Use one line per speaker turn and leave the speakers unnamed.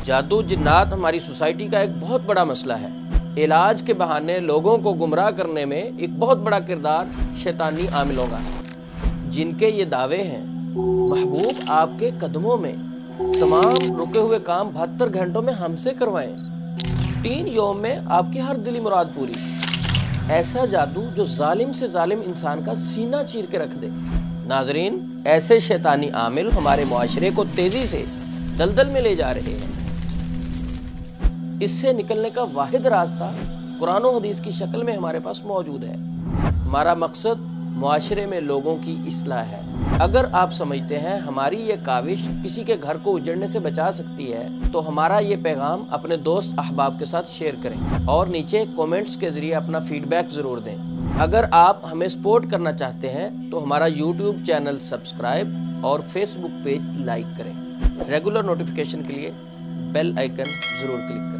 جادو جنات ہماری سوسائٹی کا ایک بہت بڑا مسئلہ ہے۔ علاج کے بہانے لوگوں کو گمراہ کرنے میں ایک بہت بڑا کردار شیطانی عاملوں کا ہے، جن کے یہ دعوے ہیں محبوب آپ کے قدموں میں، تمام رکے ہوئے کام 72 گھنٹوں میں ہم سے کروائیں، 3 یوم میں آپ کی ہر دلی مراد پوری۔ ایسا جادو جو ظالم سے ظالم انسان کا سینہ چیر کے رکھ دے۔ ناظرین، ایسے شیطانی عامل ہمارے معاشرے کو تیزی سے دلدل میں لے جا رہے ہیں۔ اس سے نکلنے کا واحد راستہ قرآن و حدیث کی شکل میں ہمارے پاس موجود ہے۔ ہمارا مقصد معاشرے میں لوگوں کی اصلاح ہے۔ اگر آپ سمجھتے ہیں ہماری یہ کاوش کسی کے گھر کو اجڑنے سے بچا سکتی ہے تو ہمارا یہ پیغام اپنے دوست احباب کے ساتھ شیئر کریں اور نیچے کومنٹس کے ذریعے اپنا فیڈ بیک ضرور دیں۔ اگر آپ ہمیں سپورٹ کرنا چاہتے ہیں تو ہمارا یوٹیوب چینل سبسکرائب اور فیس بک پیج لائک کریں۔ ریگولر نوٹیفیکیشن کے لیے بیل آئیکن ضرور کلک کریں۔